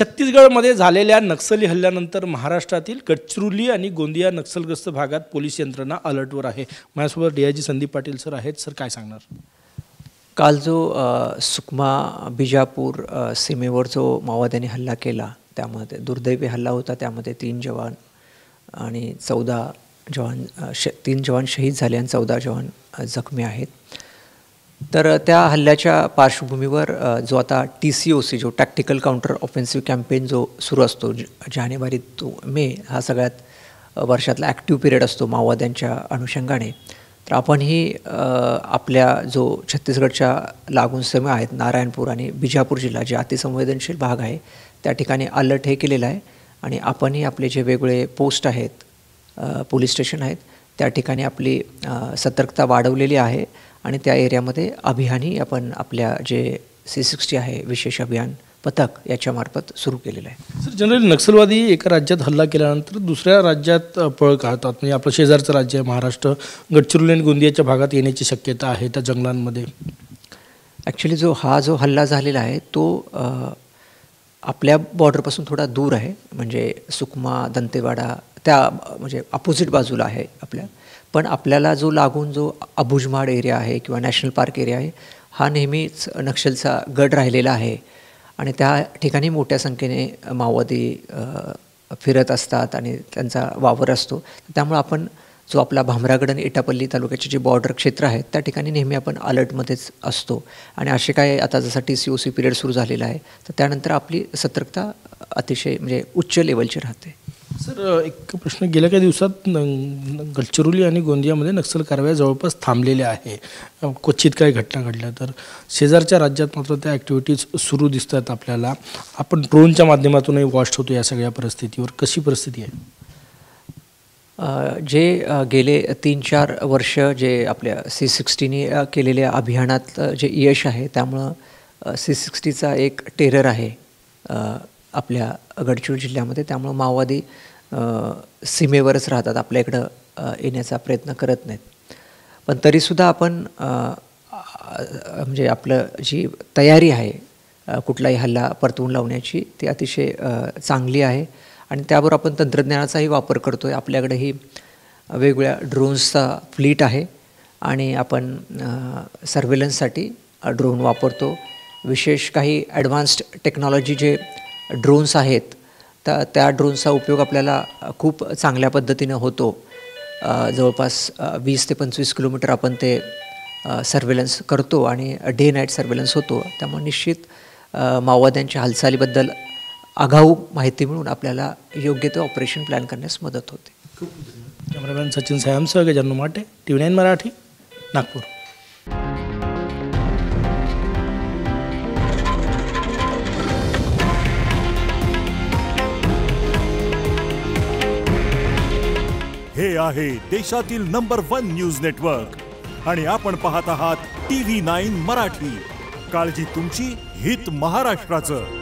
छत्तीसगडमध्ये झालेल्या नक्सली हल्ल्यानंतर महाराष्ट्रातील गडचिरोली आणि गोंदिया नक्षलग्रस्त भागात पोलीस यंत्रणा अलर्टवर आहे। माझ्यासोबत DIG संदीप पाटील सर आहेत। सर काय सांगणार? काल जो सुकमा बिजापूर सीमेवर जो माओवाद्यांनी हल्ला केला त्यामध्ये दुर्दैवी हल्ला होता। त्यामध्ये 3 जवान आणि 3 जवान शहीद झाले आणि 14 जवान जखमी आहेत। तर त्या हल्ल्याच्या पार्श्वभूमीवर जो आता TCOC जो टॅक्टिकल काउंटर ऑफेन्सिव्ह कॅम्पेन जो सुरू असतो जानेवारी तो मे हा सगळ्यात वर्षातला ॲक्टिव्ह पिरियड असतो माओवाद्यांच्या अनुषंगाने। तर आपणही आपल्या जो छत्तीसगडच्या लागून सीमा आहेत नारायणपूर आणि बिजापूर जिल्हा जे अतिसंवेदनशील भाग आहे त्या ठिकाणी अलर्ट हे केलेला आहे आणि आपणही आपले जे वेगवेगळे पोस्ट आहेत पोलीस स्टेशन आहेत त्या ठिकाणी आपली सतर्कता वाढवलेली आहे आणि त्या एरियामध्ये अभियानही आपण आपल्या जे C60 आहे विशेष अभियान पथक याच्यामार्फत सुरू केलेलं आहे। सर जनरली नक्षलवादी एका राज्यात हल्ला केल्यानंतर दुसऱ्या राज्यात पळ काढतात, म्हणजे आपलं शेजारचं राज्य आहे महाराष्ट्र, गडचिरोली आणि गोंदियाच्या भागात येण्याची शक्यता आहे त्या जंगलांमध्ये। ॲक्च्युली जो हल्ला झालेला आहे तो आपल्या बॉर्डरपासून थोडा दूर आहे, म्हणजे सुकमा दंतेवाडा त्या म्हणजे अपोजिट बाजूला आहे आपल्या। पण आपल्याला जो लागून जो अबुजमाड एरिया आहे किंवा नॅशनल पार्क एरिया आहे हा नेहमीच नक्षलचा गड राहिलेला आहे आणि त्या ठिकाणी मोठ्या संख्येने माओवादी फिरत असतात आणि त्यांचा वावर असतो। त्यामुळे आपण जो आपला भामरागड आणि एटापल्ली तालुक्याचे जे बॉर्डर क्षेत्र आहेत त्या ठिकाणी नेहमी आपण अलर्टमध्येच असतो आणि असे काय आता जसं TCOC पिरियड सुरू झालेला आहे तर त्यानंतर आपली सतर्कता अतिशय म्हणजे उच्च लेवलची राहते। सर एक प्रश्न, गेल्या काही दिवसात गडचिरोली आणि गोंदियामध्ये नक्षल कारवाया जवळपास थांबलेल्या आहे, क्वचित काही घटना घडल्या, तर शेजारच्या राज्यात मात्र त्या ॲक्टिव्हिटीज सुरू दिसतात आपल्याला। आपण ड्रोनच्या माध्यमातूनही वॉच होतो या सगळ्या परिस्थितीवर, कशी परिस्थिती आहे? जे गेले 3-4 वर्ष जे आपल्या C60ने केलेल्या अभियानात जे यश आहे त्यामुळं C60चा एक टेरर आहे आपल्या गडचिरोली जिल्ह्यामध्ये। त्यामुळं माओवादी सीमेवरच राहतात, आपल्या इकडं येण्याचा प्रयत्न करत नाहीत। पण तरीसुद्धा आपण म्हणजे आपलं जी तयारी आहे कुठलाही हल्ला परतवून लावण्याची ती अतिशय चांगली आहे आणि त्याबरोबर आपण तंत्रज्ञानाचाही वापर करतो आहे। आपल्याकडेही वेगवेगळ्या ड्रोन्सचा फ्लीट आहे आणि आपण सर्व्हेलन्ससाठी ड्रोन वापरतो। विशेष काही ॲडव्हान्स्ड टेक्नॉलॉजी जे ड्रोन्स आहेत त्या ड्रोनचा उपयोग आपल्याला खूप चांगल्या पद्धतीनं होतो। जवळपास 20 ते 25 किलोमीटर आपण ते सर्व्हेलन्स करतो आणि डे नाईट सर्व्हेलन्स होतो। त्यामुळे निश्चित माओवाद्यांच्या हालचालीबद्दल आगाऊ माहिती मिळून आपल्याला योग्य ते ऑपरेशन प्लॅन करण्यास मदत होते। कॅमेरामॅन सचिन सायमसह गजानन माटे, TV9 मराठी, नागपूर। हे आहे देशातील नंबर 1 न्यूज नेटवर्क आणि आपण पाहत आहात TV9 मराठी। काळजी तुमची, हित महाराष्ट्राचं।